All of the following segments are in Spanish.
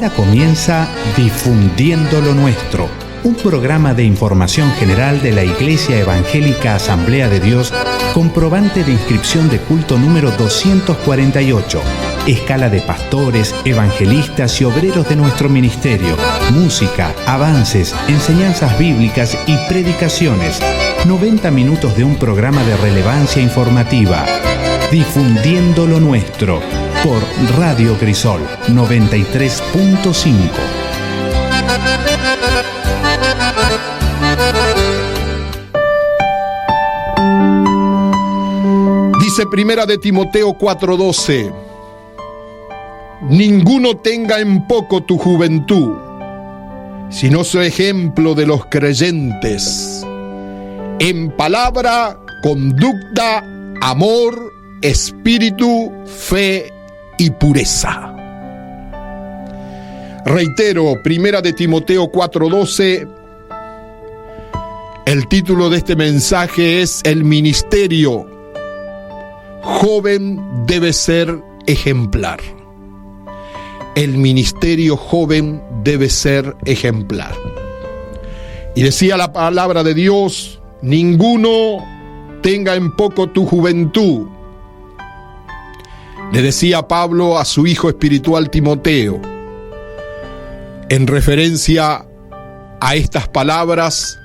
Ahora comienza Difundiendo lo Nuestro, un programa de información general de la Iglesia Evangélica Asamblea de Dios, comprobante de inscripción de culto número 248, escala de pastores, evangelistas y obreros de nuestro ministerio, música, avances, enseñanzas bíblicas y predicaciones. 90 minutos de un programa de relevancia informativa. Difundiendo lo Nuestro, por Radio Crisol 93.5. Dice Primera de Timoteo 4:12: ninguno tenga en poco tu juventud, sino sea ejemplo de los creyentes, en palabra, conducta, amor, espíritu, fe y pureza. Reitero, Primera de Timoteo 4:12. El título de este mensaje es: el ministerio joven debe ser ejemplar. El ministerio joven debe ser ejemplar. Y decía la palabra de Dios: ninguno tenga en poco tu juventud. Le decía Pablo a su hijo espiritual Timoteo, en referencia a estas palabras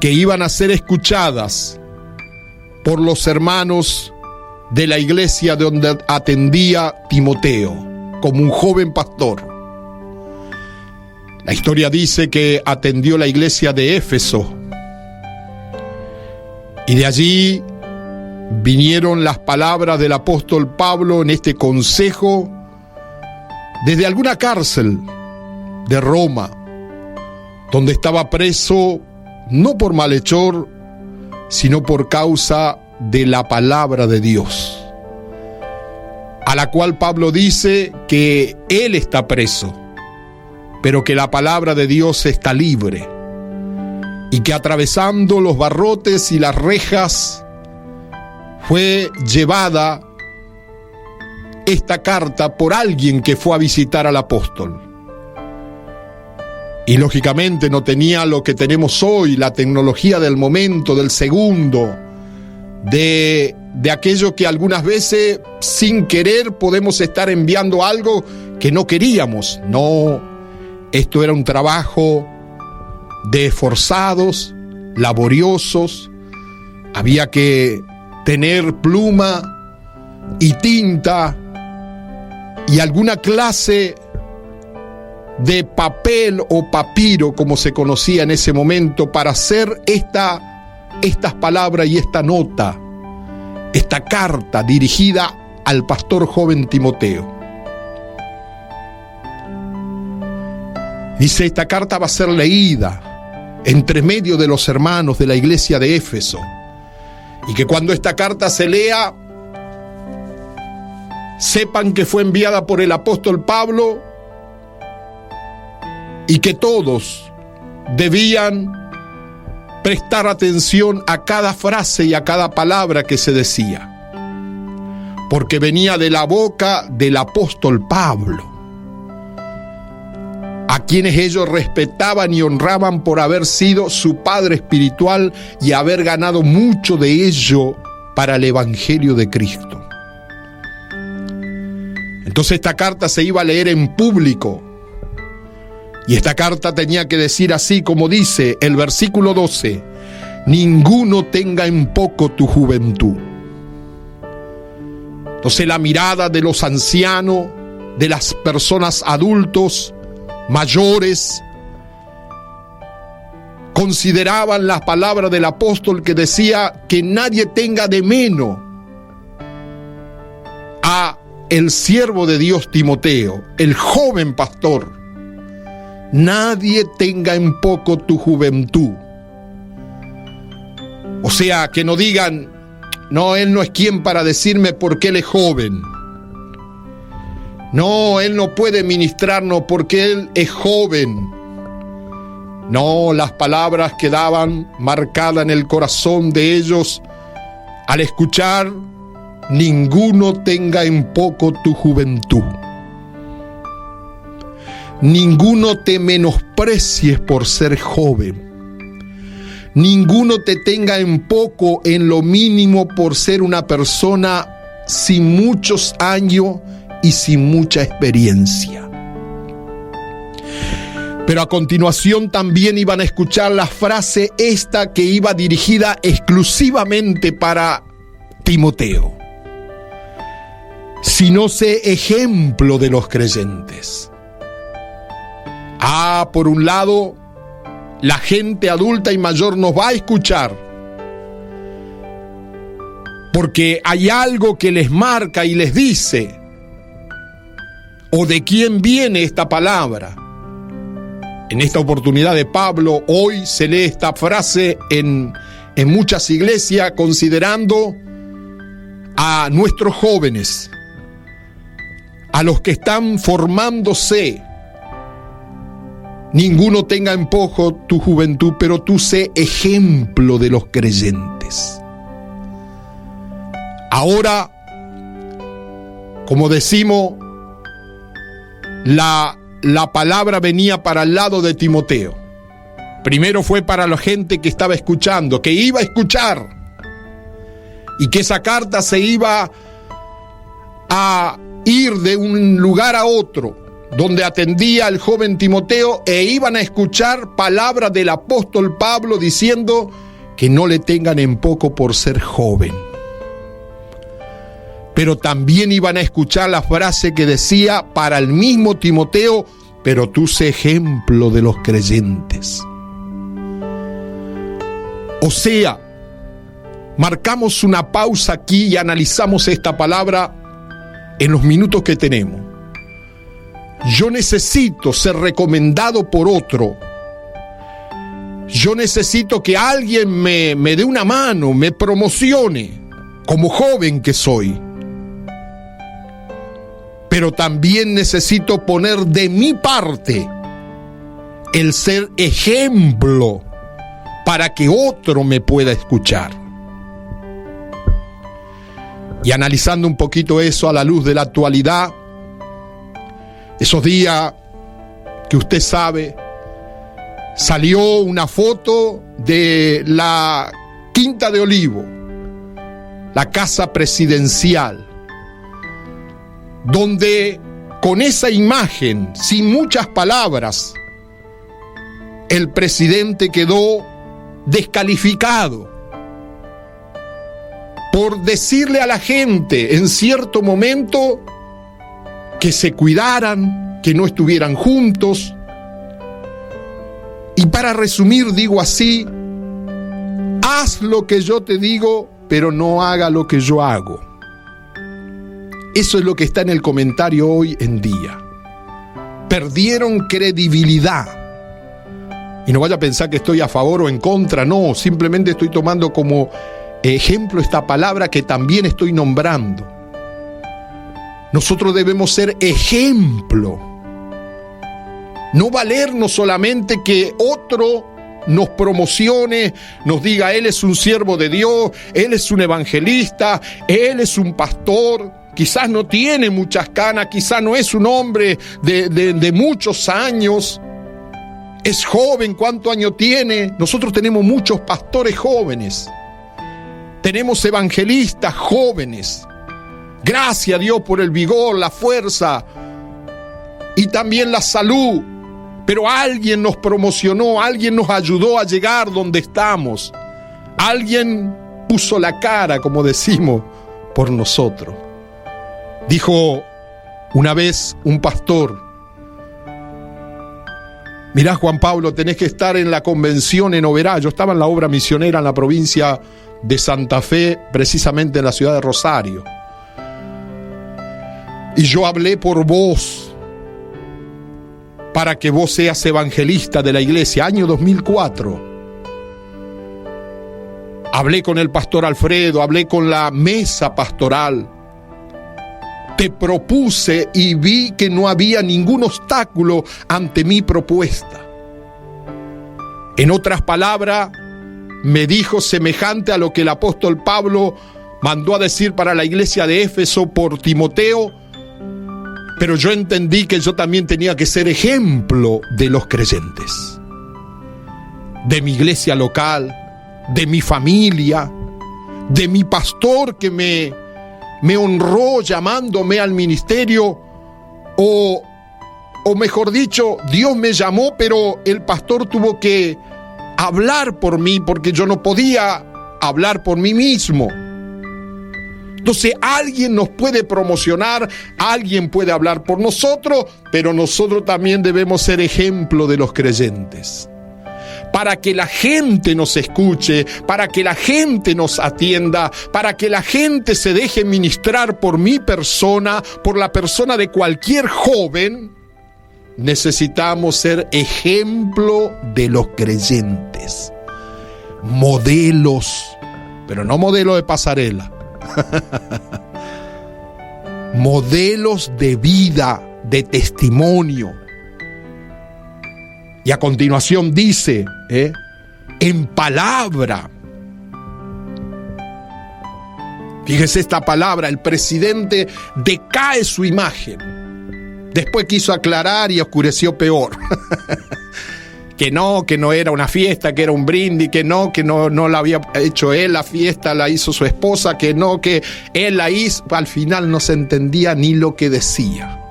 que iban a ser escuchadas por los hermanos de la iglesia donde atendía Timoteo como un joven pastor. La historia dice que atendió la iglesia de Éfeso, y de allí vinieron las palabras del apóstol Pablo en este consejo desde alguna cárcel de Roma, donde estaba preso no por malhechor, sino por causa de la palabra de Dios, a la cual Pablo dice que él está preso, pero que la palabra de Dios está libre, y que atravesando los barrotes y las rejas fue llevada esta carta por alguien que fue a visitar al apóstol. Y lógicamente no tenía lo que tenemos hoy, la tecnología del momento, del segundo, de aquello que algunas veces sin querer podemos estar enviando algo que no queríamos. No, esto era un trabajo de esforzados, laboriosos. Había que tener pluma y tinta y alguna clase de papel o papiro, como se conocía en ese momento, para hacer estas palabras y esta nota, esta carta dirigida al pastor joven Timoteo. Dice: esta carta va a ser leída entre medio de los hermanos de la iglesia de Éfeso, y que cuando esta carta se lea, sepan que fue enviada por el apóstol Pablo y que todos debían prestar atención a cada frase y a cada palabra que se decía, porque venía de la boca del apóstol Pablo, a quienes ellos respetaban y honraban por haber sido su padre espiritual y haber ganado mucho de ello para el evangelio de Cristo. Entonces esta carta se iba a leer en público, y esta carta tenía que decir así como dice el versículo 12: ninguno tenga en poco tu juventud. Entonces la mirada de los ancianos, de las personas adultos, mayores, consideraban las palabras del apóstol que decía que nadie tenga de menos a el siervo de Dios Timoteo, el joven pastor. Nadie tenga en poco tu juventud. O sea, que no digan: no, él no es quien para decirme porque él es joven. No, él no puede ministrarnos porque él es joven. No, las palabras quedaban marcadas en el corazón de ellos al escuchar: ninguno tenga en poco tu juventud. ninguno te menosprecies por ser joven. Ninguno te tenga en poco, en lo mínimo, por ser una persona sin muchos años y sin mucha experiencia. Pero a continuación también iban a escuchar la frase esta que iba dirigida exclusivamente para Timoteo. Sino sé ejemplo de los creyentes. Por un lado, la gente adulta y mayor nos va a escuchar, porque hay algo que les marca y les dice, o de quién viene esta palabra. En esta oportunidad de Pablo, hoy se lee esta frase en muchas iglesias, considerando a nuestros jóvenes, a los que están formándose. Ninguno tenga en poco tu juventud, pero tú sé ejemplo de los creyentes. Ahora, como decimos, la palabra venía para el lado de Timoteo. Primero fue para la gente que estaba escuchando, que iba a escuchar, y que esa carta se iba a ir de un lugar a otro, donde atendía al joven Timoteo, e iban a escuchar palabras del apóstol Pablo diciendo que no le tengan en poco por ser joven. Pero también iban a escuchar la frase que decía para el mismo Timoteo, pero tú sé ejemplo de los creyentes. O sea, marcamos una pausa aquí y analizamos esta palabra en los minutos que tenemos. Yo necesito ser recomendado por otro. Yo necesito que alguien me dé una mano, me promocione, como joven que soy. Pero también necesito poner de mi parte el ser ejemplo para que otro me pueda escuchar. Y analizando un poquito eso a la luz de la actualidad, esos días que usted sabe, salió una foto de la Quinta de Olivo, la casa presidencial, donde con esa imagen, sin muchas palabras, el presidente quedó descalificado por decirle a la gente en cierto momento que se cuidaran, que no estuvieran juntos. Y para resumir, digo así: haz lo que yo te digo, pero no haga lo que yo hago. Eso es lo que está en el comentario hoy en día. Perdieron credibilidad. Y no vaya a pensar que estoy a favor o en contra, no, simplemente estoy tomando como ejemplo esta palabra que también estoy nombrando. Nosotros debemos ser ejemplo. No valernos solamente que otro nos promocione, nos diga: él es un siervo de Dios, él es un evangelista, él es un pastor. Quizás no tiene muchas canas, quizás no es un hombre de muchos años. Es joven, ¿cuántos años tiene? Nosotros tenemos muchos pastores jóvenes. Tenemos evangelistas jóvenes. Gracias a Dios por el vigor, la fuerza y también la salud. Pero alguien nos promocionó, alguien nos ayudó a llegar donde estamos. Alguien puso la cara, como decimos, por nosotros. Dijo una vez un pastor: mirá, Juan Pablo, tenés que estar en la convención en Oberá. Yo estaba en la obra misionera en la provincia de Santa Fe, precisamente en la ciudad de Rosario. Y yo hablé por vos, para que vos seas evangelista de la iglesia, año 2004. Hablé con el pastor Alfredo, hablé con la mesa pastoral. Te propuse y vi que no había ningún obstáculo ante mi propuesta. En otras palabras, me dijo semejante a lo que el apóstol Pablo mandó a decir para la iglesia de Éfeso por Timoteo, Pero yo entendí que yo también tenía que ser ejemplo de los creyentes, de mi iglesia local, de mi familia, de mi pastor que me honró llamándome al ministerio, o mejor dicho, Dios me llamó, pero el pastor tuvo que hablar por mí porque yo no podía hablar por mí mismo. Entonces alguien nos puede promocionar, alguien puede hablar por nosotros, pero nosotros también debemos ser ejemplo de los creyentes. Para que la gente nos escuche, para que la gente nos atienda, para que la gente se deje ministrar por mi persona, por la persona de cualquier joven, necesitamos ser ejemplo de los creyentes. Modelos, pero no modelos de pasarela. Modelos de vida, de testimonio. Y a continuación dice, en palabra. Fíjese esta palabra, el presidente decae su imagen. Después quiso aclarar y oscureció peor. que no era una fiesta, que era un brindis, que no la había hecho él, la fiesta la hizo su esposa, que él la hizo. Al final no se entendía ni lo que decía.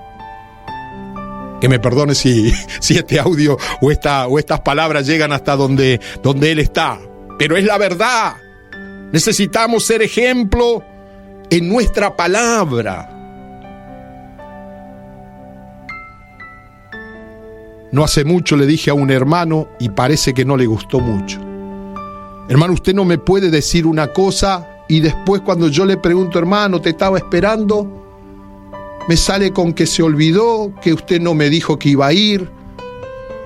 Que me perdone si este audio o estas palabras llegan hasta donde él está. Pero es la verdad. Necesitamos ser ejemplo en nuestra palabra. No hace mucho le dije a un hermano y parece que no le gustó mucho. Hermano, usted no me puede decir una cosa y después cuando yo le pregunto, hermano, te estaba esperando, me sale con que se olvidó, que usted no me dijo que iba a ir.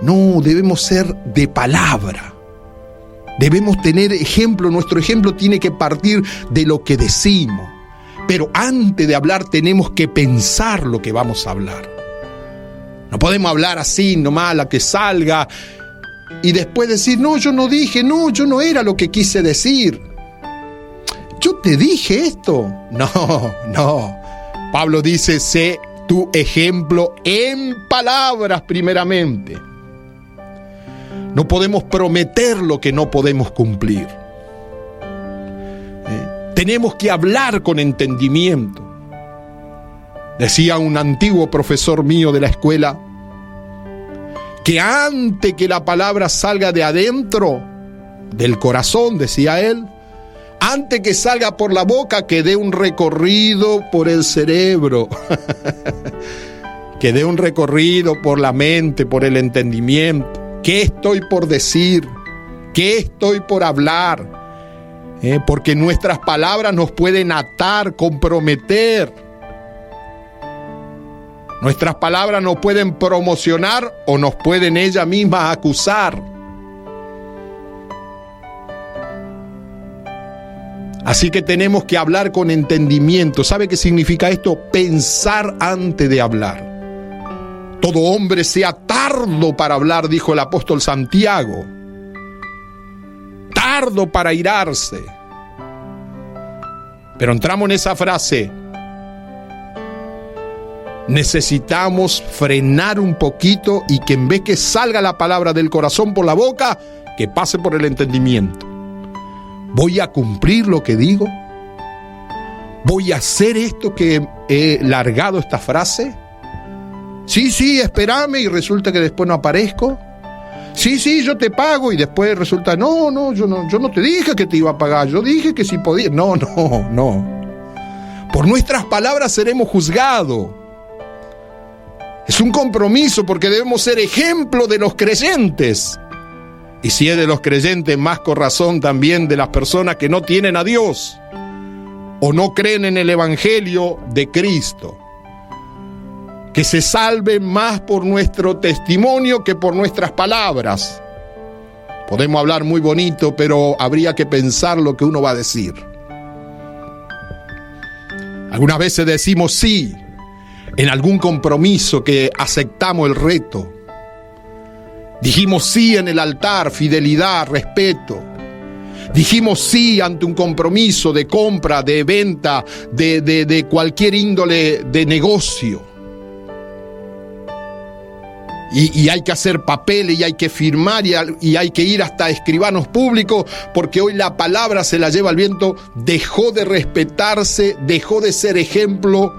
No, debemos ser de palabra. Debemos tener ejemplo. Nuestro ejemplo tiene que partir de lo que decimos. Pero antes de hablar tenemos que pensar lo que vamos a hablar. No podemos hablar así nomás a la que salga y después decir, no, yo no dije, no, yo no era lo que quise decir. Yo te dije esto. No. Pablo dice, sé tu ejemplo en palabras primeramente. No podemos prometer lo que no podemos cumplir. Tenemos que hablar con entendimiento. Decía un antiguo profesor mío de la escuela que antes que la palabra salga de adentro, del corazón, decía él, antes que salga por la boca, que dé un recorrido por el cerebro, que dé un recorrido por la mente, por el entendimiento. ¿Qué estoy por decir? ¿Qué estoy por hablar? Porque nuestras palabras nos pueden atar, comprometer. Nuestras palabras nos pueden promocionar o nos pueden ellas mismas acusar. Así que tenemos que hablar con entendimiento. ¿Sabe qué significa esto? Pensar antes de hablar. Todo hombre sea tardo para hablar, dijo el apóstol Santiago. Tardo para airarse. Pero entramos en esa frase. Necesitamos frenar un poquito y que en vez que salga la palabra del corazón por la boca, que pase por el entendimiento. ¿Voy a cumplir lo que digo? ¿Voy a hacer esto que he largado esta frase? Sí, espérame y resulta que después no aparezco. Sí, yo te pago y después resulta, no, yo no te dije que te iba a pagar, yo dije que si podía. No. Por nuestras palabras seremos juzgados. Es un compromiso porque debemos ser ejemplo de los creyentes. Y si es de los creyentes, más con razón también de las personas que no tienen a Dios o no creen en el Evangelio de Cristo. Que se salven más por nuestro testimonio que por nuestras palabras. Podemos hablar muy bonito, pero habría que pensar lo que uno va a decir. Algunas veces decimos sí en algún compromiso que aceptamos el reto. Dijimos sí en el altar, fidelidad, respeto. Dijimos sí ante un compromiso de compra, de venta, de cualquier índole de negocio. y hay que hacer papeles y hay que firmar y hay que ir hasta escribanos públicos, porque hoy la palabra se la lleva el viento. Dejó de respetarse, dejó de ser ejemplo.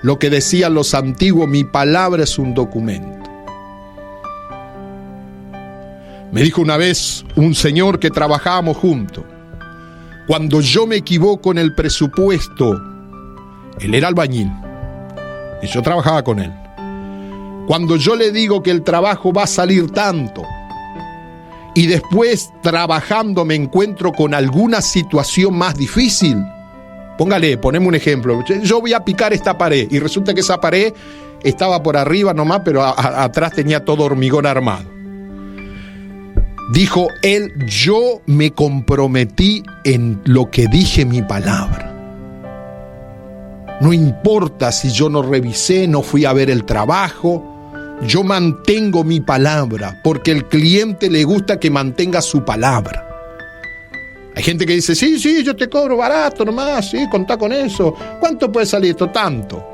Lo que decían los antiguos: mi palabra es un documento. Me dijo una vez un señor que trabajábamos juntos: cuando yo me equivoco en el presupuesto, él era albañil y yo trabajaba con él. Cuando yo le digo que el trabajo va a salir tanto y después trabajando me encuentro con alguna situación más difícil, poneme un ejemplo. Yo voy a picar esta pared y resulta que esa pared estaba por arriba nomás, pero atrás tenía todo hormigón armado. Dijo él: yo me comprometí en lo que dije, mi palabra. No importa si yo no revisé, no fui a ver el trabajo, yo mantengo mi palabra, porque al cliente le gusta que mantenga su palabra. Hay gente que dice: sí, yo te cobro barato nomás, sí, contá con eso. ¿Cuánto puede salir esto? Tanto.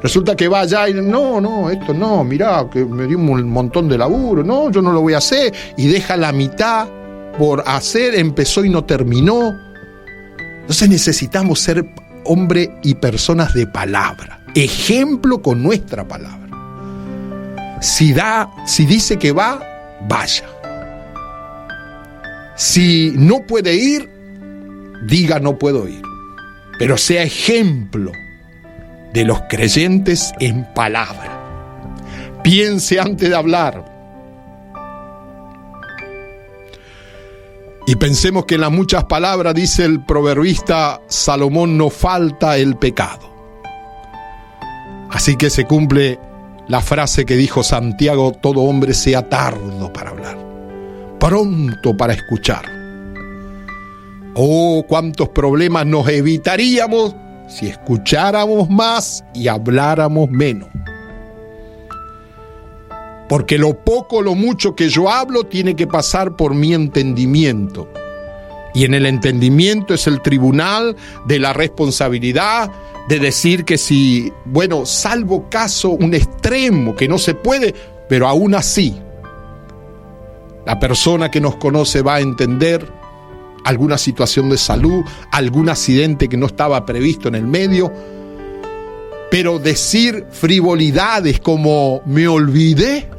Resulta que va allá y no, esto no, mirá, que me dio un montón de laburo, no, yo no lo voy a hacer, y deja la mitad por hacer, empezó y no terminó. Entonces necesitamos ser hombre y personas de palabra, ejemplo con nuestra palabra. Si dice que va, vaya. Si no puede ir, diga no puedo ir, pero sea ejemplo de los creyentes en palabra. Piense antes de hablar. Y pensemos que en las muchas palabras, dice el proverbista Salomón, no falta el pecado. Así que se cumple la frase que dijo Santiago: todo hombre sea tardo para hablar, pronto para escuchar. Oh, cuántos problemas nos evitaríamos si escucháramos más y habláramos menos. Porque lo poco o lo mucho que yo hablo tiene que pasar por mi entendimiento. Y en el entendimiento es el tribunal de la responsabilidad de decir que si, salvo caso un extremo que no se puede, pero aún así, la persona que nos conoce va a entender alguna situación de salud, algún accidente que no estaba previsto en el medio. Pero decir frivolidades como me olvidé,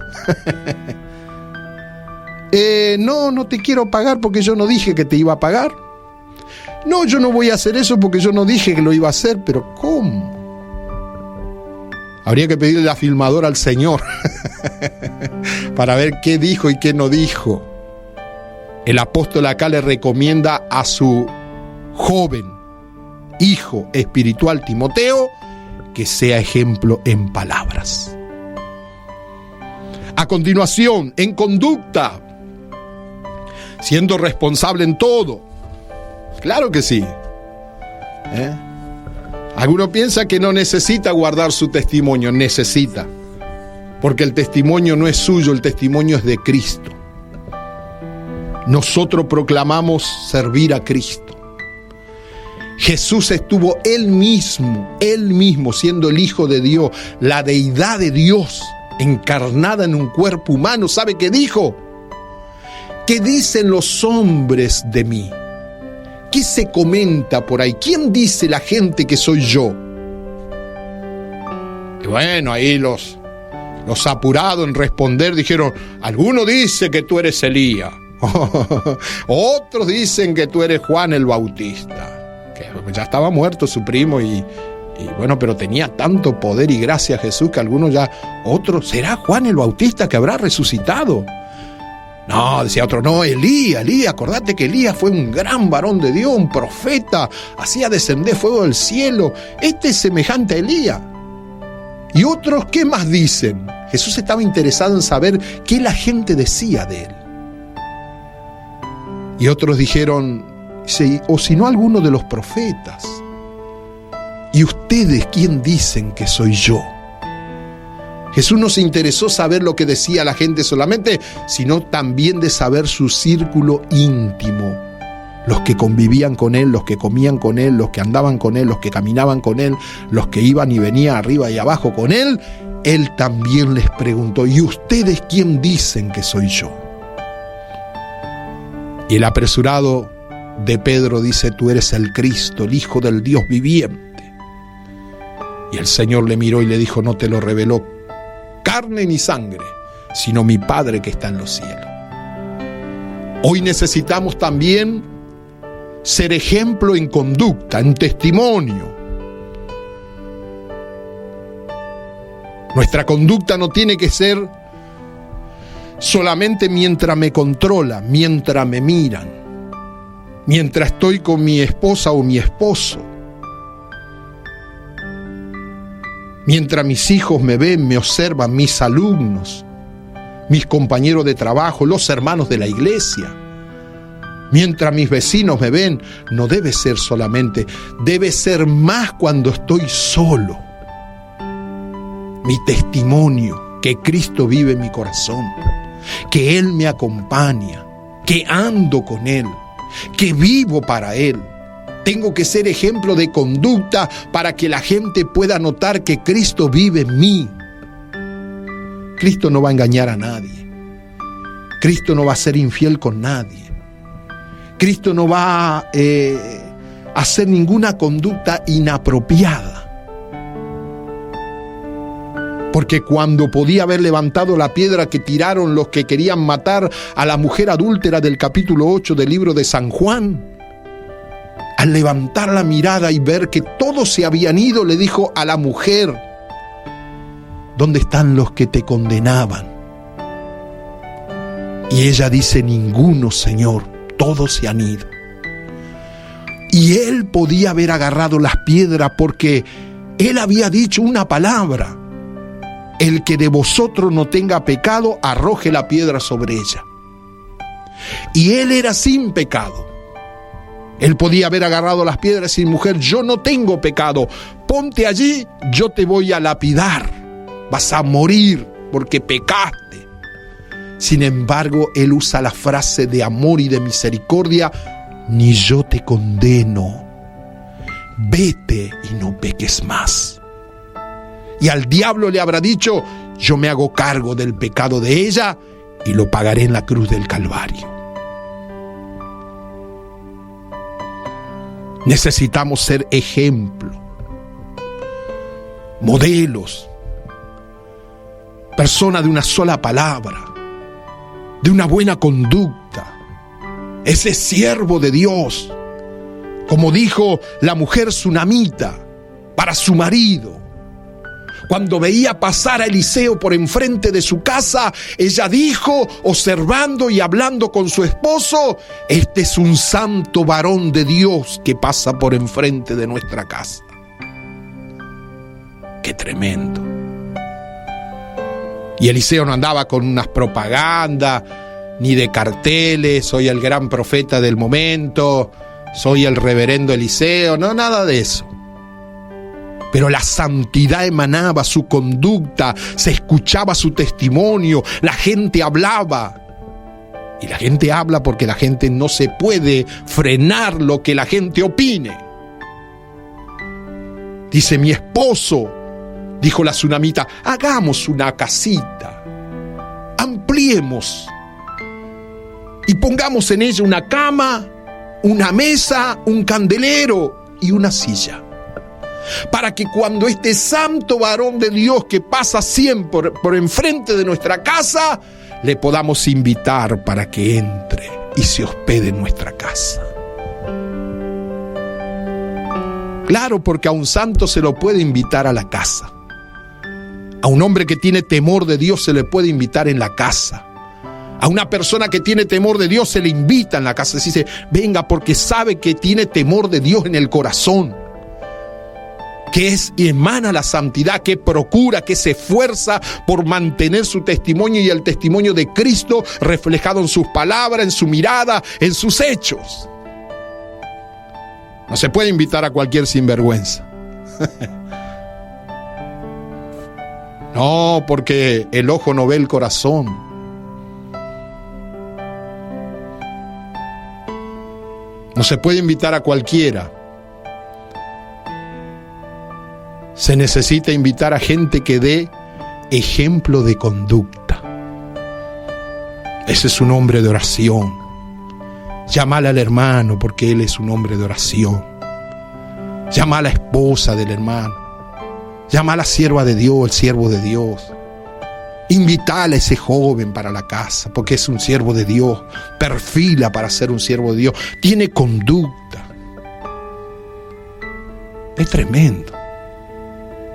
no te quiero pagar porque yo no dije que te iba a pagar. No, yo no voy a hacer eso porque yo no dije que lo iba a hacer. Pero ¿cómo? Habría que pedirle la filmadora al Señor para ver qué dijo y qué no dijo. El apóstol acá le recomienda a su joven hijo espiritual Timoteo que sea ejemplo en palabras. A continuación, en conducta, siendo responsable en todo. Claro que sí. Alguno piensa que no necesita guardar su testimonio. Necesita, porque el testimonio no es suyo, el testimonio es de Cristo. Nosotros proclamamos servir a Cristo. Jesús estuvo él mismo siendo el Hijo de Dios, la deidad de Dios encarnada en un cuerpo humano. ¿Sabe qué dijo? ¿Qué dicen los hombres de mí? ¿Qué se comenta por ahí? ¿Quién dice la gente que soy yo? Y bueno, ahí los apurados en responder dijeron: alguno dice que tú eres Elías, otros dicen que tú eres Juan el Bautista, que ya estaba muerto su primo y pero tenía tanto poder y gracia a Jesús que otros, ¿será Juan el Bautista que habrá resucitado? No, decía otro, no, Elías, acordate que Elías fue un gran varón de Dios, un profeta, hacía descender fuego del cielo, este es semejante a Elías. Y otros, ¿qué más dicen? Jesús estaba interesado en saber qué la gente decía de él. Y otros dijeron, o si no alguno de los profetas. ¿Y ustedes quién dicen que soy yo? Jesús no se interesó saber lo que decía la gente solamente, sino también de saber su círculo íntimo. Los que convivían con él, los que comían con él, los que andaban con él, los que caminaban con él, los que iban y venían arriba y abajo con él. Él también les preguntó: ¿y ustedes quién dicen que soy yo? Y el apresurado de Pedro dice: tú eres el Cristo, el Hijo del Dios viviente. Y el Señor le miró y le dijo: no te lo reveló carne ni sangre, sino mi Padre que está en los cielos. Hoy necesitamos también ser ejemplo en conducta, en testimonio. Nuestra conducta no tiene que ser solamente mientras me controlan, mientras me miran, mientras estoy con mi esposa o mi esposo, mientras mis hijos me ven, me observan, mis alumnos, mis compañeros de trabajo, los hermanos de la iglesia, mientras mis vecinos me ven. No debe ser solamente, debe ser más cuando estoy solo. Mi testimonio, que Cristo vive en mi corazón, que Él me acompaña, que ando con Él, que vivo para Él. Tengo que ser ejemplo de conducta para que la gente pueda notar que Cristo vive en mí. Cristo no va a engañar a nadie. Cristo no va a ser infiel con nadie. Cristo no va a hacer ninguna conducta inapropiada. Porque cuando podía haber levantado la piedra que tiraron los que querían matar a la mujer adúltera del capítulo 8 del libro de San Juan, al levantar la mirada y ver que todos se habían ido, le dijo a la mujer: ¿dónde están los que te condenaban? Y ella dice: ninguno, Señor, todos se han ido. Y él podía haber agarrado las piedras porque él había dicho una palabra: el que de vosotros no tenga pecado, arroje la piedra sobre ella. Y él era sin pecado. Él podía haber agarrado las piedras y decir: mujer, yo no tengo pecado, ponte allí, yo te voy a lapidar, vas a morir porque pecaste. Sin embargo, él usa la frase de amor y de misericordia: ni yo te condeno, vete y no peques más. Y al diablo le habrá dicho: yo me hago cargo del pecado de ella y lo pagaré en la cruz del Calvario. Necesitamos ser ejemplo, modelos, personas de una sola palabra, de una buena conducta, ese siervo de Dios, como dijo la mujer sunamita para su marido. Cuando veía pasar a Eliseo por enfrente de su casa, ella dijo, observando y hablando con su esposo: este es un santo varón de Dios que pasa por enfrente de nuestra casa. ¡Qué tremendo! Y Eliseo no andaba con unas propagandas, ni de carteles: soy el gran profeta del momento, soy el reverendo Eliseo, no, nada de eso. Pero la santidad emanaba su conducta, se escuchaba su testimonio, la gente hablaba. Y la gente habla porque la gente no se puede frenar lo que la gente opine. Dice: mi esposo, dijo la sunamita, hagamos una casita, ampliemos y pongamos en ella una cama, una mesa, un candelero y una silla, para que cuando este santo varón de Dios que pasa siempre por enfrente de nuestra casa, le podamos invitar para que entre y se hospede en nuestra casa. Claro, porque a un santo se lo puede invitar a la casa. A un hombre que tiene temor de Dios se le puede invitar en la casa. A una persona que tiene temor de Dios se le invita en la casa. Se dice: venga, porque sabe que tiene temor de Dios en el corazón, que es y emana la santidad, que procura, que se esfuerza por mantener su testimonio y el testimonio de Cristo reflejado en sus palabras, en su mirada, en sus hechos. No se puede invitar a cualquier sinvergüenza. No, porque el ojo no ve el corazón. No se puede invitar a cualquiera. Se necesita invitar a gente que dé ejemplo de conducta. Ese es un hombre de oración. Llámale al hermano porque él es un hombre de oración. Llama a la esposa del hermano. Llama a la sierva de Dios, el siervo de Dios. Invítale a ese joven para la casa porque es un siervo de Dios. Perfila para ser un siervo de Dios. Tiene conducta. Es tremendo.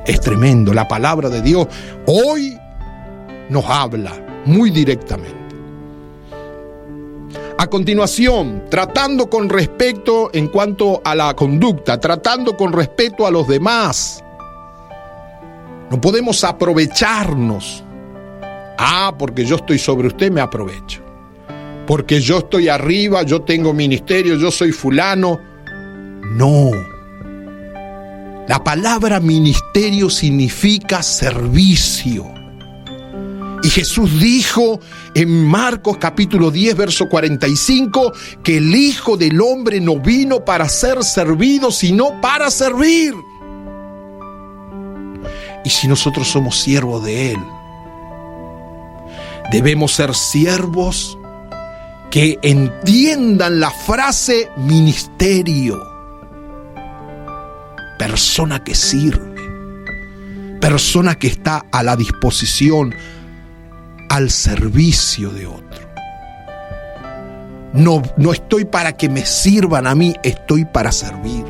Es tremendo. La palabra de Dios hoy nos habla muy directamente. A continuación, tratando con respeto en cuanto a la conducta, tratando con respeto a los demás. No podemos aprovecharnos. Porque yo estoy sobre usted, me aprovecho. Porque yo estoy arriba, yo tengo ministerio, yo soy fulano. No. La palabra ministerio significa servicio. Y Jesús dijo en Marcos capítulo 10, verso 45, que el Hijo del Hombre no vino para ser servido, sino para servir. Y si nosotros somos siervos de Él, debemos ser siervos que entiendan la frase ministerio. Persona que sirve, persona que está a la disposición, al servicio de otro. No estoy para que me sirvan a mí, estoy para servir.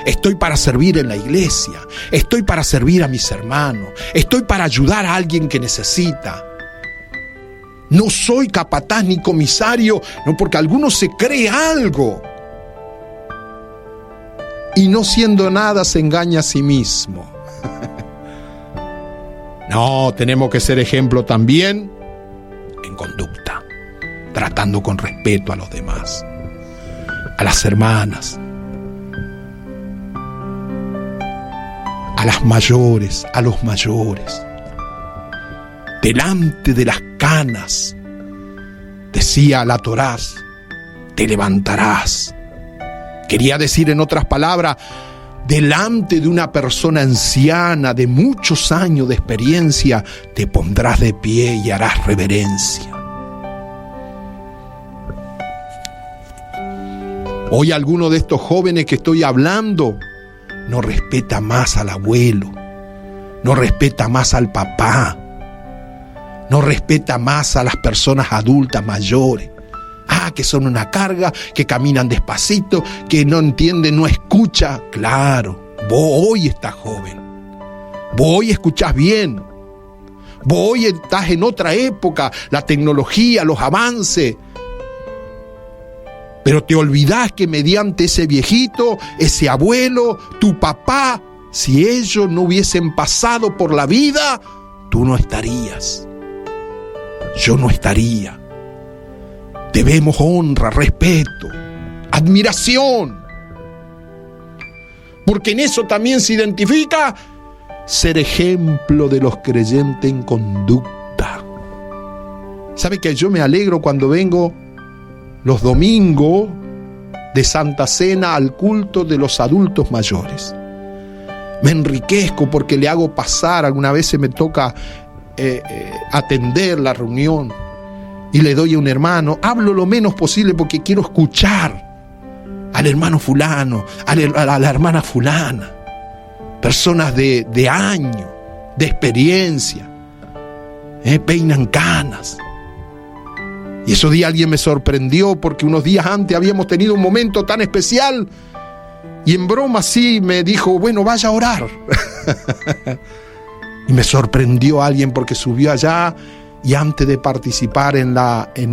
Estoy para servir en la iglesia, estoy para servir a mis hermanos, estoy para ayudar a alguien que necesita. No soy capataz ni comisario, no, porque alguno se cree algo. Y no siendo nada se engaña a sí mismo. No, tenemos que ser ejemplo también en conducta, tratando con respeto a los demás, a las hermanas, a las mayores, a los mayores. Delante de las canas, decía la Torá, te levantarás. Quería decir en otras palabras, delante de una persona anciana de muchos años de experiencia, te pondrás de pie y harás reverencia. Hoy alguno de estos jóvenes que estoy hablando no respeta más al abuelo, no respeta más al papá, no respeta más a las personas adultas mayores. Que son una carga, que caminan despacito, que no entienden, no escucha. Claro, vos hoy estás joven, vos hoy escuchás bien, vos hoy estás en otra época, la tecnología, los avances. Pero te olvidás que mediante ese viejito, ese abuelo, tu papá, si ellos no hubiesen pasado por la vida, tú no estarías, yo no estaría. Debemos honra, respeto, admiración. Porque en eso también se identifica ser ejemplo de los creyentes en conducta. ¿Sabe que yo me alegro cuando vengo los domingos de Santa Cena al culto de los adultos mayores? Me enriquezco porque le hago pasar, algunas veces me toca atender la reunión. Y le doy a un hermano, hablo lo menos posible porque quiero escuchar al hermano fulano, a la hermana fulana. Personas de años, de experiencia, peinan canas. Y esos días alguien me sorprendió porque unos días antes habíamos tenido un momento tan especial y en broma sí me dijo, bueno, vaya a orar. Y me sorprendió alguien porque subió allá. Y antes de participar en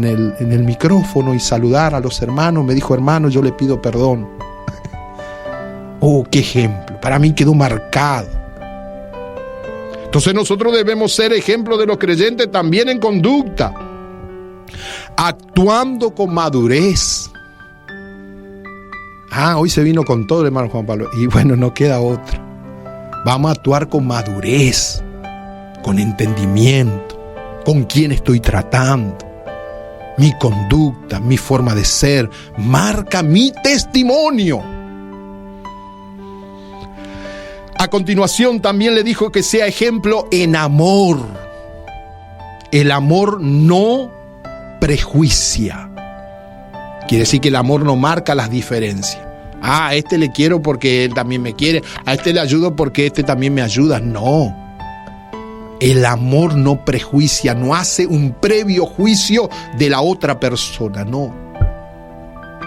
el micrófono y saludar a los hermanos, me dijo, hermano, yo le pido perdón. Oh, qué ejemplo. Para mí quedó marcado. Entonces nosotros debemos ser ejemplo de los creyentes también en conducta, actuando con madurez. Hoy se vino con todo el hermano Juan Pablo. Y bueno, no queda otra. Vamos a actuar con madurez, con entendimiento. ¿Con quién estoy tratando? Mi conducta, mi forma de ser, marca mi testimonio. A continuación también le dijo que sea ejemplo en amor. El amor no prejuicia. Quiere decir que el amor no marca las diferencias. A este le quiero porque él también me quiere. A este le ayudo porque este también me ayuda. No. El amor no prejuicia, no hace un previo juicio de la otra persona, no.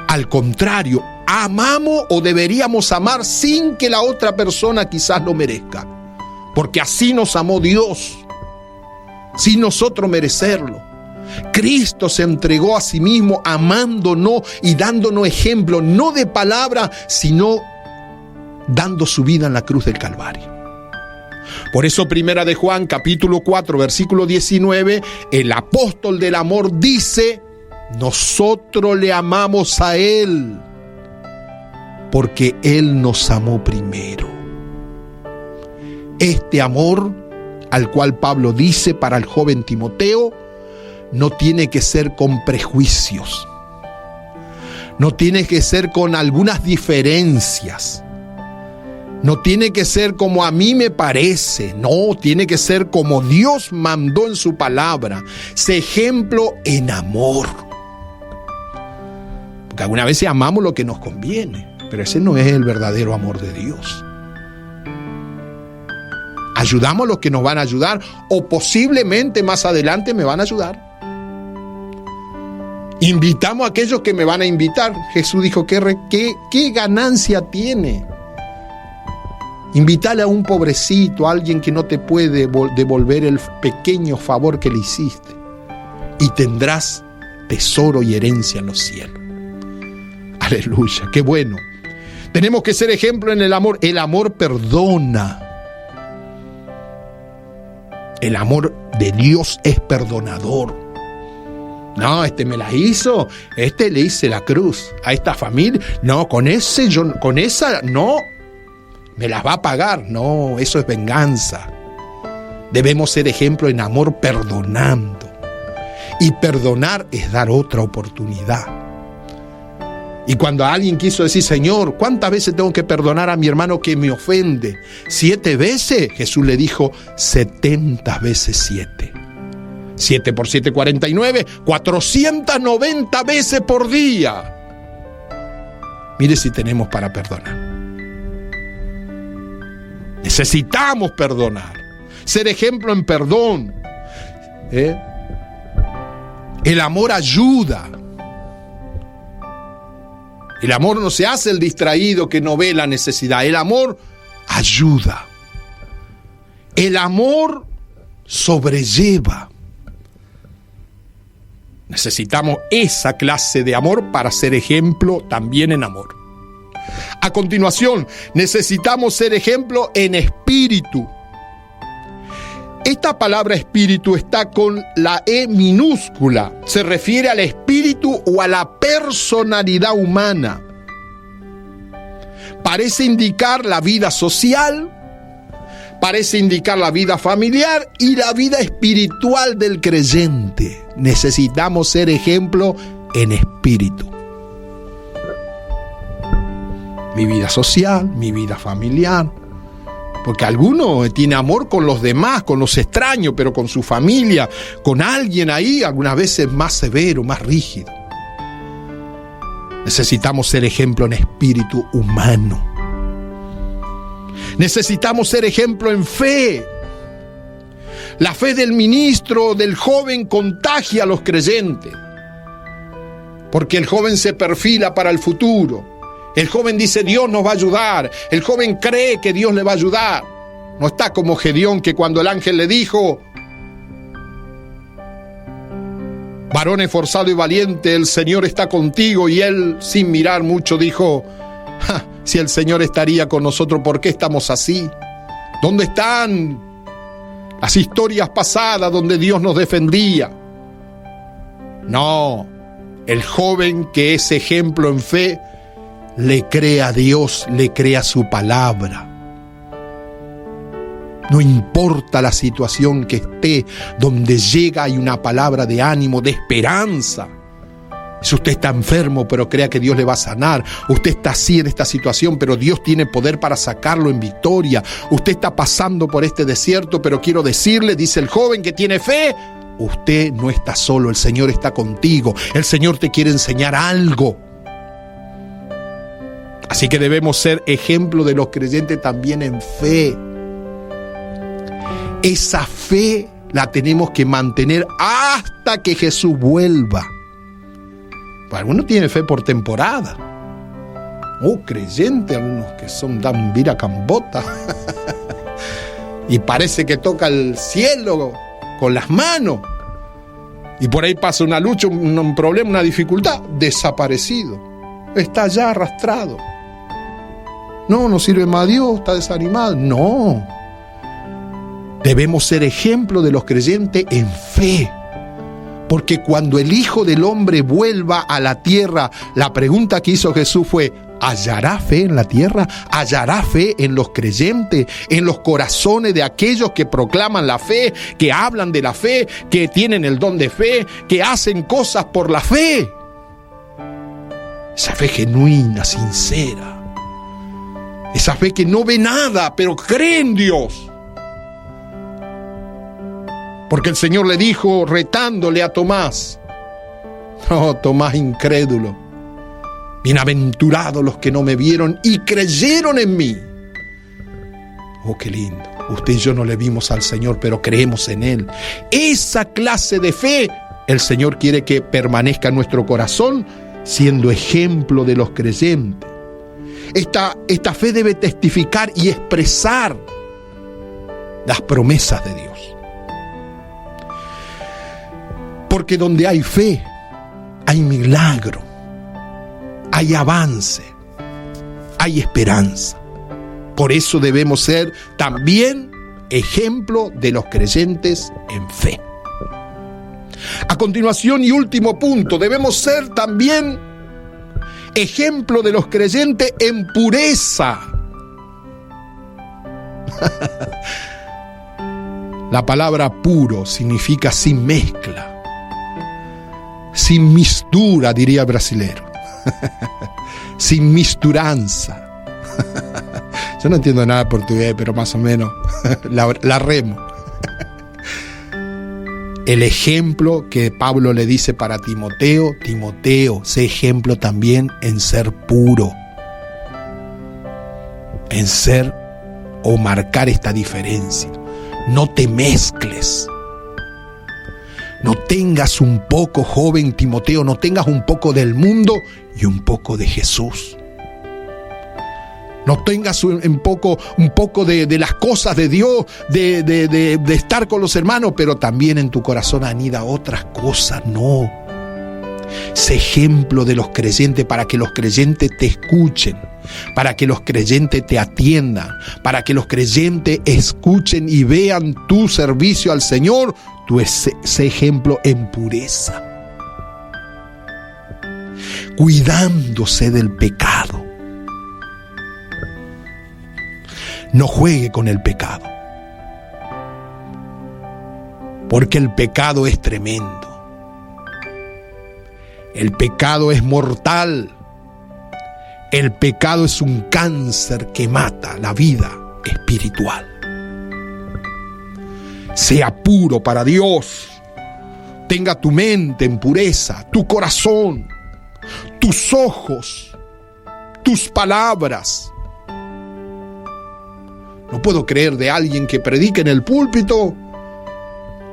Al contrario, amamos o deberíamos amar sin que la otra persona quizás lo merezca. Porque así nos amó Dios, sin nosotros merecerlo. Cristo se entregó a sí mismo amándonos y dándonos ejemplo, no de palabra, sino dando su vida en la cruz del Calvario. Por eso Primera de Juan, capítulo 4, versículo 19, el apóstol del amor dice: nosotros le amamos a Él, porque Él nos amó primero. Este amor al cual Pablo dice para el joven Timoteo, no tiene que ser con prejuicios, no tiene que ser con algunas diferencias, no tiene que ser como a mí me parece, no, tiene que ser como Dios mandó en su palabra, ese ejemplo en amor. Porque algunas veces amamos lo que nos conviene, pero ese no es el verdadero amor de Dios. Ayudamos a los que nos van a ayudar o posiblemente más adelante me van a ayudar. Invitamos a aquellos que me van a invitar. Jesús dijo, ¿qué ganancia tiene? Invítale a un pobrecito, a alguien que no te puede devolver el pequeño favor que le hiciste, y tendrás tesoro y herencia en los cielos. Aleluya, qué bueno. Tenemos que ser ejemplo en el amor. El amor perdona. El amor de Dios es perdonador. No, este me la hizo, este le hice la cruz a esta familia. No, con esa, no, me las va a pagar. No, eso es venganza. Debemos ser ejemplo en amor perdonando. Y perdonar es dar otra oportunidad. Y cuando alguien quiso decir, Señor, ¿cuántas veces tengo que perdonar a mi hermano que me ofende? 7 veces. Jesús le dijo, 70 veces 7. 7 por 7, 49, 490 veces por día. Mire si tenemos para perdonar. Necesitamos perdonar. Ser ejemplo en perdón. El amor ayuda. El amor no se hace el distraído que no ve la necesidad. El amor ayuda. El amor sobrelleva. Necesitamos esa clase de amor para ser ejemplo también en amor. A continuación, necesitamos ser ejemplo en espíritu. Esta palabra espíritu está con la E minúscula. Se refiere al espíritu o a la personalidad humana. Parece indicar la vida social, parece indicar la vida familiar y la vida espiritual del creyente. Necesitamos ser ejemplo en espíritu. Mi vida social, mi vida familiar. Porque alguno tiene amor con los demás, con los extraños, pero con su familia, con alguien ahí, algunas veces más severo, más rígido. Necesitamos ser ejemplo en espíritu humano. Necesitamos ser ejemplo en fe. La fe del ministro, del joven, contagia a los creyentes. Porque el joven se perfila para el futuro. El joven dice, Dios nos va a ayudar. El joven cree que Dios le va a ayudar. No está como Gedeón, que cuando el ángel le dijo, varón esforzado y valiente, el Señor está contigo, y él, sin mirar mucho, dijo, si el Señor estaría con nosotros, ¿por qué estamos así? ¿Dónde están las historias pasadas donde Dios nos defendía? No, el joven que es ejemplo en fe, le cree a Dios, le cree a su palabra. No importa la situación que esté, donde llega hay una palabra de ánimo, de esperanza. Si usted está enfermo, pero crea que Dios le va a sanar. Usted está así en esta situación, pero Dios tiene poder para sacarlo en victoria. Usted está pasando por este desierto, pero quiero decirle, dice el joven que tiene fe, usted no está solo, el Señor está contigo. El Señor te quiere enseñar algo. Así que debemos ser ejemplo de los creyentes también en fe. Esa fe la tenemos que mantener hasta que Jesús vuelva. Algunos tienen fe por temporada. Creyentes, algunos que son dan vira cambota. Y parece que toca el cielo con las manos. Y por ahí pasa una lucha, un problema, una dificultad. Desaparecido. Está ya arrastrado. No sirve más a Dios, está desanimado. No. Debemos ser ejemplo de los creyentes en fe. Porque cuando el Hijo del Hombre vuelva a la tierra, la pregunta que hizo Jesús fue, ¿hallará fe en la tierra? ¿Hallará fe en los creyentes? ¿En los corazones de aquellos que proclaman la fe, que hablan de la fe, que tienen el don de fe, que hacen cosas por la fe? Esa fe genuina, sincera. Esa fe que no ve nada, pero cree en Dios. Porque el Señor le dijo, retándole a Tomás, no, Tomás incrédulo, bienaventurados los que no me vieron y creyeron en mí. Oh, qué lindo. Usted y yo no le vimos al Señor, pero creemos en Él. Esa clase de fe, el Señor quiere que permanezca en nuestro corazón, siendo ejemplo de los creyentes. Esta fe debe testificar y expresar las promesas de Dios. Porque donde hay fe, hay milagro, hay avance, hay esperanza. Por eso debemos ser también ejemplo de los creyentes en fe. A continuación y último punto, debemos ser también ejemplo de los creyentes en pureza. La palabra puro significa sin mezcla. Sin mistura, diría el brasilero. Sin misturanza. Yo no entiendo nada de portugués, pero más o menos la remo. El ejemplo que Pablo le dice para Timoteo, Timoteo, sé ejemplo también en ser puro. En ser o marcar esta diferencia. No te mezcles. No tengas un poco, joven Timoteo, no tengas un poco del mundo y un poco de Jesús. No tengas un poco de las cosas de Dios, de estar con los hermanos, pero también en tu corazón anida otras cosas. No. Sé ejemplo de los creyentes para que los creyentes te escuchen, para que los creyentes te atiendan, para que los creyentes escuchen y vean tu servicio al Señor. Tú sé ejemplo en pureza, cuidándose del pecado. No juegue con el pecado, porque el pecado es tremendo. El pecado es mortal. El pecado es un cáncer que mata la vida espiritual. Sea puro para Dios. Tenga tu mente en pureza, tu corazón, tus ojos, tus palabras. No puedo creer de alguien que predique en el púlpito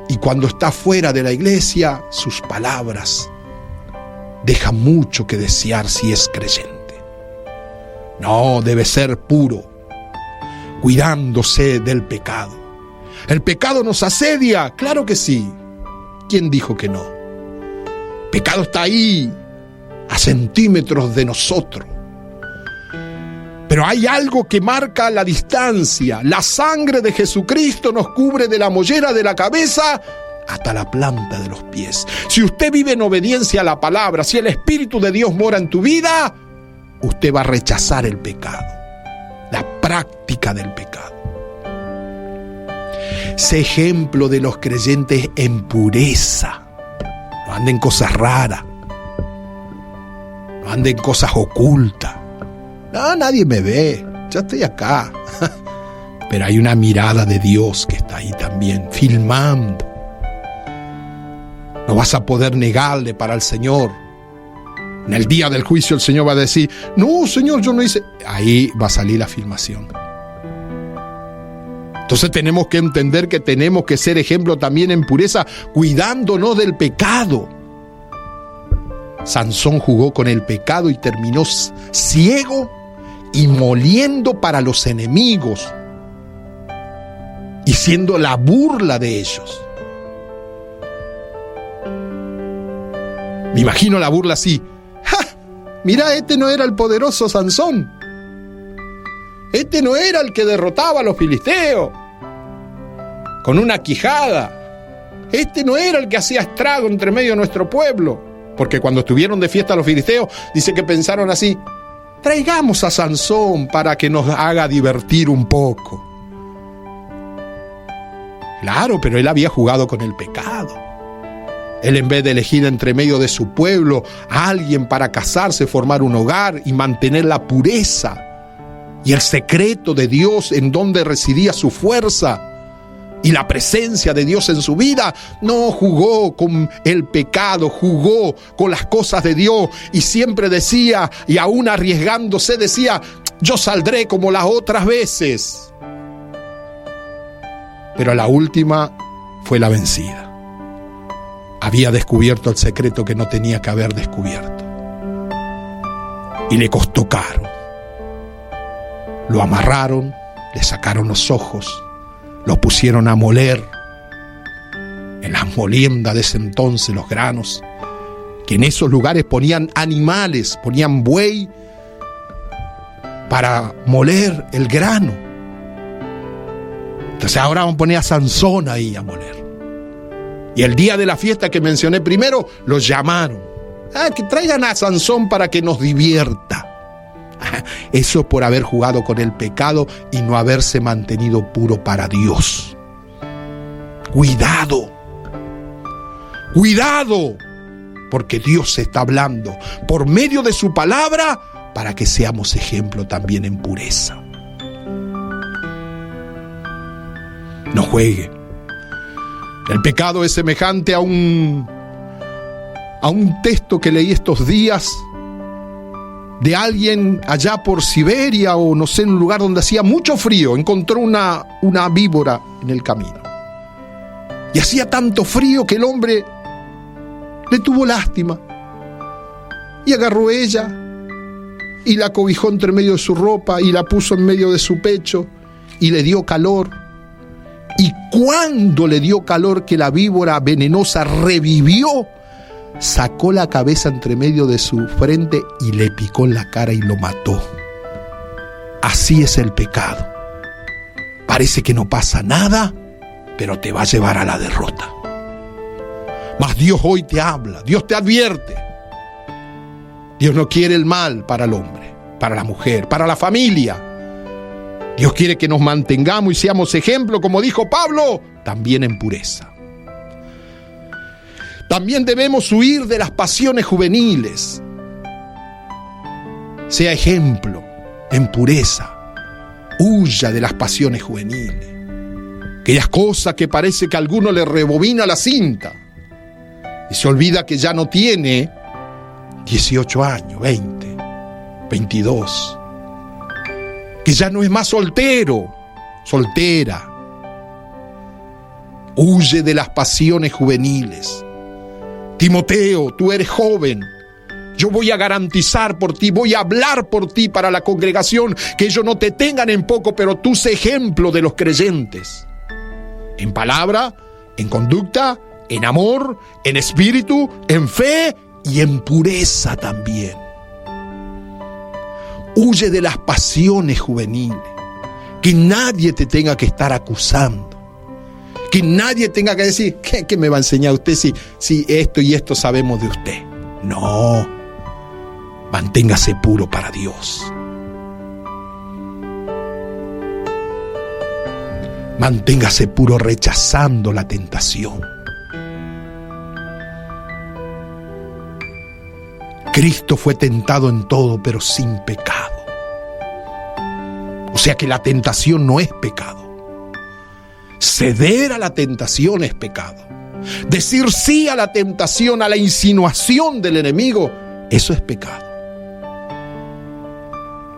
y cuando está fuera de la iglesia, sus palabras dejan mucho que desear si es creyente. No, debe ser puro, cuidándose del pecado. ¿El pecado nos asedia? Claro que sí. ¿Quién dijo que no? El pecado está ahí, a centímetros de nosotros. Pero hay algo que marca la distancia. La sangre de Jesucristo nos cubre de la mollera de la cabeza hasta la planta de los pies. Si usted vive en obediencia a la palabra, si el Espíritu de Dios mora en tu vida, usted va a rechazar el pecado, la práctica del pecado. Sé ejemplo de los creyentes en pureza. No anden cosas raras. no ande en cosas ocultas. No, nadie me ve, ya estoy acá. Pero hay una mirada de Dios que está ahí también, filmando. No vas a poder negarle para el Señor. En el día del juicio el Señor va a decir, no, Señor, yo no hice. Ahí va a salir la filmación. Entonces tenemos que entender que tenemos que ser ejemplo también en pureza, cuidándonos del pecado. Sansón jugó con el pecado y terminó ciego y moliendo para los enemigos y siendo la burla de ellos. Me imagino la burla así. ¡Ja! Mirá, este no era el poderoso Sansón. Este no era el que derrotaba a los filisteos con una quijada. Este no era el que hacía estrago entre medio de nuestro pueblo. Porque cuando estuvieron de fiesta los filisteos, dice que pensaron así, traigamos a Sansón para que nos haga divertir un poco. Claro, pero él había jugado con el pecado. Él, en vez de elegir entre medio de su pueblo a alguien para casarse, formar un hogar y mantener la pureza y el secreto de Dios en donde residía su fuerza y la presencia de Dios en su vida, no jugó con el pecado, jugó con las cosas de Dios y siempre decía, y aún arriesgándose decía, yo saldré como las otras veces. Pero la última fue la vencida. Había descubierto el secreto que no tenía que haber descubierto. Y le costó caro. Lo amarraron, le sacaron los ojos, lo pusieron a moler en las moliendas de ese entonces, los granos, que en esos lugares ponían animales, ponían buey para moler el grano. Entonces ahora vamos a poner a Sansón ahí a moler. Y el día de la fiesta que mencioné primero, los llamaron. Que traigan a Sansón para que nos divierta. Eso por haber jugado con el pecado y no haberse mantenido puro para Dios. Cuidado. Cuidado. Porque Dios se está hablando por medio de su palabra para que seamos ejemplo también en pureza. No juegue. El pecado es semejante a un texto que leí estos días de alguien allá por Siberia o no sé, en un lugar donde hacía mucho frío. Encontró una víbora en el camino. Y hacía tanto frío que el hombre le tuvo lástima. Y agarró ella y la cobijó entre medio de su ropa y la puso en medio de su pecho y le dio calor. Y cuando le dio calor que la víbora venenosa revivió, sacó la cabeza entre medio de su frente y le picó en la cara y lo mató. Así es el pecado. Parece que no pasa nada, pero te va a llevar a la derrota. Mas Dios hoy te habla, Dios te advierte. Dios no quiere el mal para el hombre, para la mujer, para la familia. Dios quiere que nos mantengamos y seamos ejemplo, como dijo Pablo, también en pureza. También debemos huir de las pasiones juveniles. Sea ejemplo en pureza. Huya de las pasiones juveniles. Aquellas cosas que parece que a alguno le rebobina la cinta y se olvida que ya no tiene 18 años, 20, 22. Que ya no es más soltero, soltera. Huye de las pasiones juveniles. Timoteo, tú eres joven. Yo voy a garantizar por ti, voy a hablar por ti para la congregación, que ellos no te tengan en poco, pero tú sé ejemplo de los creyentes. En palabra, en conducta, en amor, en espíritu, en fe y en pureza también. Huye de las pasiones juveniles. Que nadie te tenga que estar acusando. Que nadie tenga que decir, ¿qué me va a enseñar usted si esto y esto sabemos de usted? No. Manténgase puro para Dios. Manténgase puro rechazando la tentación. Cristo fue tentado en todo, pero sin pecado. O sea que la tentación no es pecado. Ceder a la tentación es pecado. Decir sí a la tentación, a la insinuación del enemigo, eso es pecado.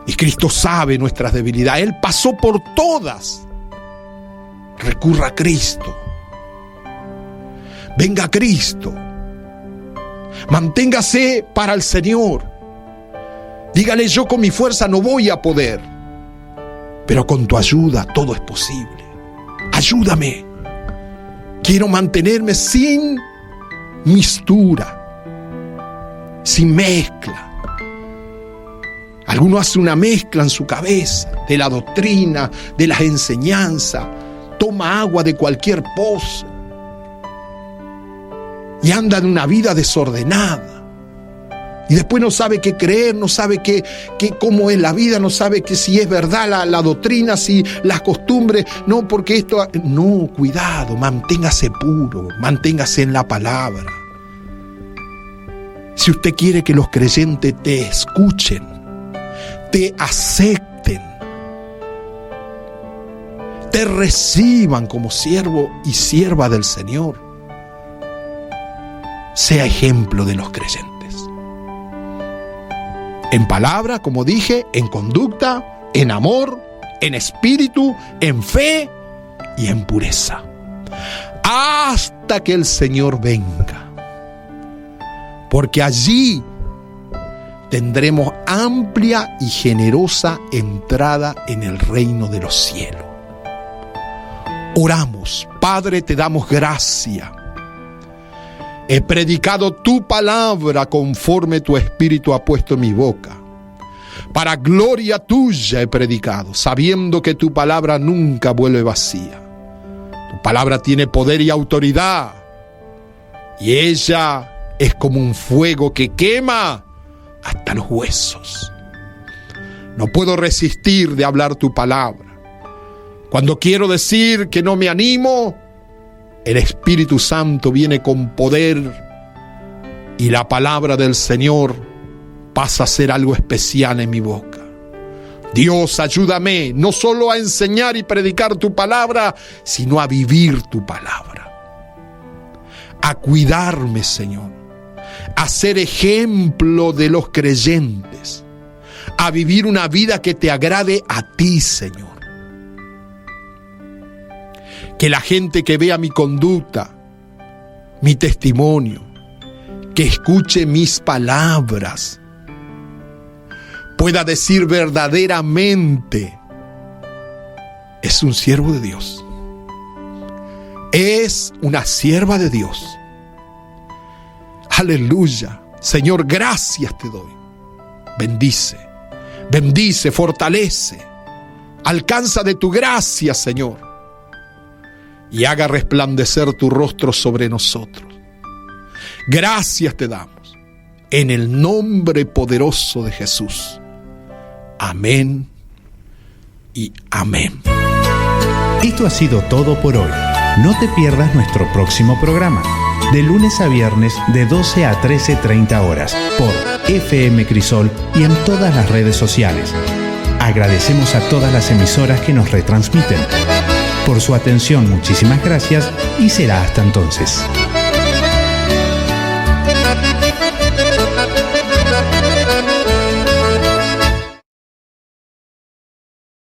Y Cristo sabe nuestras debilidades. Él pasó por todas. Recurra a Cristo. Venga a Cristo. Manténgase para el Señor. Dígale: yo con mi fuerza no voy a poder, pero con tu ayuda todo es posible. Ayúdame. Quiero mantenerme sin mistura, sin mezcla. Alguno hace una mezcla en su cabeza de la doctrina, de las enseñanzas. Toma agua de cualquier pozo y anda en una vida desordenada. Y después no sabe qué creer, no sabe cómo es la vida, no sabe que si es verdad la doctrina, si las costumbres, no, porque esto... No, cuidado, manténgase puro, manténgase en la palabra. Si usted quiere que los creyentes te escuchen, te acepten, te reciban como siervo y sierva del Señor, sea ejemplo de los creyentes. En palabra, como dije, en conducta, en amor, en espíritu, en fe y en pureza. Hasta que el Señor venga. Porque allí tendremos amplia y generosa entrada en el reino de los cielos. Oramos. Padre, te damos gracia. He predicado tu palabra conforme tu espíritu ha puesto en mi boca. Para gloria tuya he predicado, sabiendo que tu palabra nunca vuelve vacía. Tu palabra tiene poder y autoridad, y ella es como un fuego que quema hasta los huesos. No puedo resistir de hablar tu palabra. Cuando quiero decir que no me animo, el Espíritu Santo viene con poder y la palabra del Señor pasa a ser algo especial en mi boca. Dios, ayúdame no solo a enseñar y predicar tu palabra, sino a vivir tu palabra. A cuidarme, Señor. A ser ejemplo de los creyentes. A vivir una vida que te agrade a ti, Señor. Que la gente que vea mi conducta, mi testimonio, que escuche mis palabras, pueda decir verdaderamente: es un siervo de Dios. Es una sierva de Dios. Aleluya. Señor, gracias te doy. Bendice, bendice, fortalece. Alcanza de tu gracia, Señor. Y haga resplandecer tu rostro sobre nosotros. Gracias te damos, en el nombre poderoso de Jesús. Amén y amén. Esto ha sido todo por hoy. No te pierdas nuestro próximo programa, de lunes a viernes de 12 a 13:30 horas, por FM Crisol y en todas las redes sociales. Agradecemos a todas las emisoras que nos retransmiten. Por su atención, muchísimas gracias y será hasta entonces.